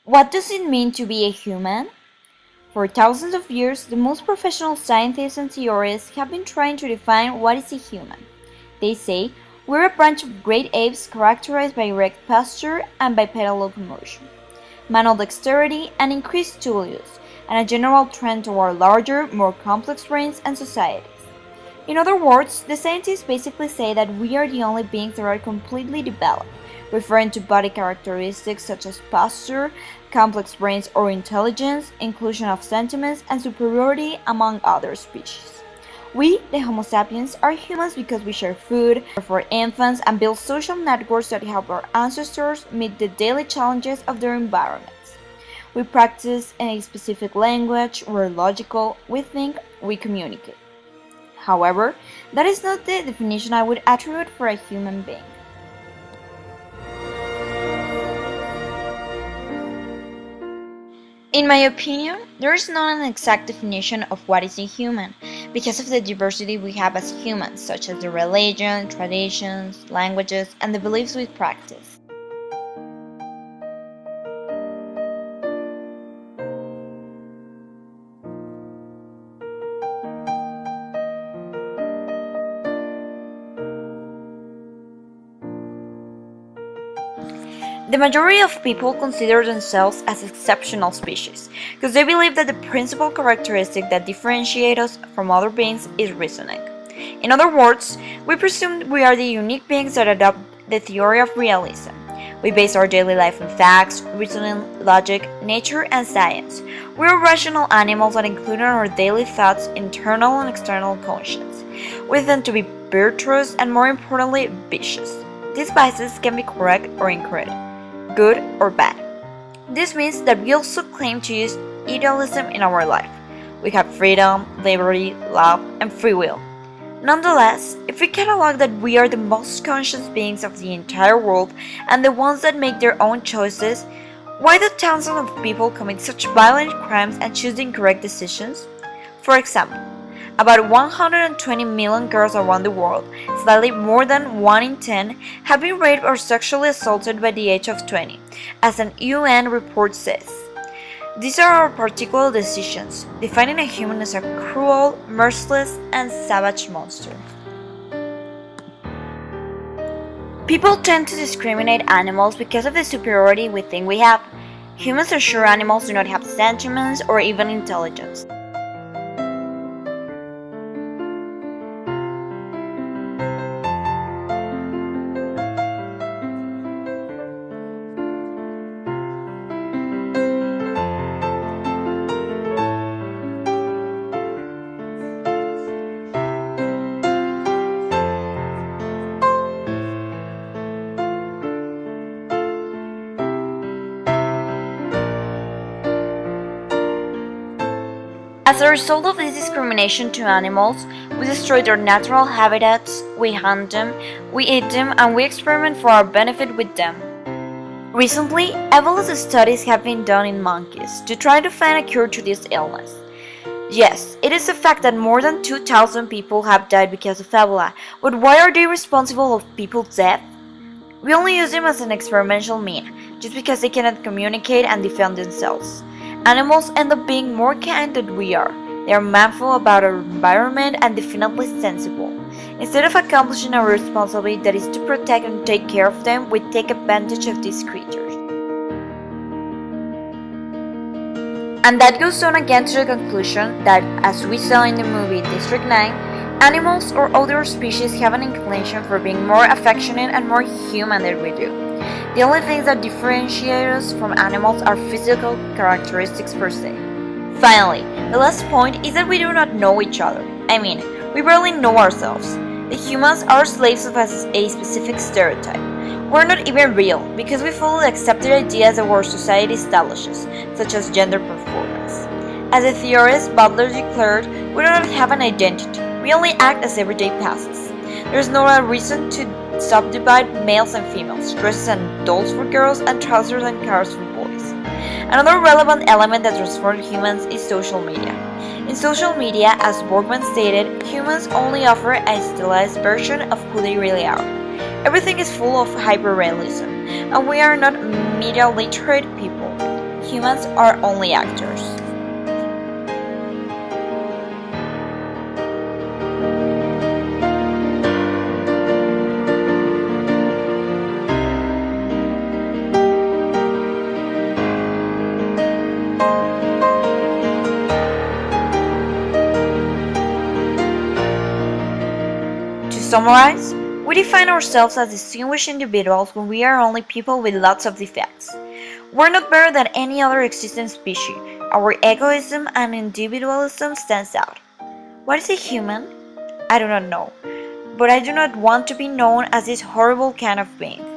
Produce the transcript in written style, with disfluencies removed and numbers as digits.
What does it mean to be a human? For thousands of years, the most professional scientists and theorists have been trying to define what is a human. They say we're a branch of great apes characterized by erect posture and bipedal locomotion, manual dexterity and increased tool use, and a general trend toward larger, more complex brains and societies. In other words, the scientists basically say that we are the only beings that are completely developed, referring to body characteristics such as posture, complex brains or intelligence, inclusion of sentiments, and superiority among other species. We, the Homo sapiens, are humans because we share food, care for infants, and build social networks that help our ancestors meet the daily challenges of their environments. We practice a specific language, we're logical, we think, we communicate. However, that is not the definition I would attribute for a human being. In my opinion, there is not an exact definition of what is a human, because of the diversity we have as humans, such as the religion, traditions, languages, and the beliefs we practice. The majority of people consider themselves as exceptional species, because they believe that the principal characteristic that differentiates us from other beings is reasoning. In other words, we presume we are the unique beings that adopt the theory of realism. We base our daily life on facts, reasoning, logic, nature, and science. We are rational animals that include in our daily thoughts internal and external conscience. We tend to be virtuous and, more importantly, vicious. These biases can be correct or incorrect, good or bad. This means that we also claim to use idealism in our life. We have freedom, liberty, love, and free will. Nonetheless, if we catalog that we are the most conscious beings of the entire world and the ones that make their own choices, why do thousands of people commit such violent crimes and choose the incorrect decisions? For example, about 120 million girls around the world, slightly more than 1 in 10, have been raped or sexually assaulted by the age of 20, as an UN report says. These are our particular decisions, defining a human as a cruel, merciless, and savage monster. People tend to discriminate animals because of the superiority we think we have. Humans are sure animals do not have sentiments or even intelligence. As a result of this discrimination to animals, we destroy their natural habitats, we hunt them, we eat them, and we experiment for our benefit with them. Recently, evolution studies have been done in monkeys to try to find a cure to this illness. Yes, it is a fact that more than 2,000 people have died because of Ebola, but why are they responsible for people's death? We only use them as an experimental mean, just because they cannot communicate and defend themselves. Animals end up being more kind than we are. They are mindful about our environment and definitely sensible. Instead of accomplishing our responsibility that is to protect and take care of them, we take advantage of these creatures. And that goes on again to the conclusion that, as we saw in the movie District 9, animals or other species have an inclination for being more affectionate and more human than we do. The only things that differentiate us from animals are physical characteristics per se. Finally, the last point is that we do not know each other. I mean, we barely know ourselves. The humans are slaves of a specific stereotype. We're not even real, because we follow the accepted ideas that our society establishes, such as gender performance. As the theorist Butler declared, we do not have an identity. We only act as every day passes. There is no reason to subdivide males and females, dresses and dolls for girls, and trousers and cars for boys. Another relevant element that transforms humans is social media. In social media, as Borgman stated, humans only offer a stylized version of who they really are. Everything is full of hyperrealism, and we are not media literate people. Humans are only actors. To summarize, we define ourselves as distinguished individuals when we are only people with lots of defects. We're not better than any other existing species. Our egoism and individualism stands out. What is a human? I do not know, but I do not want to be known as this horrible kind of being.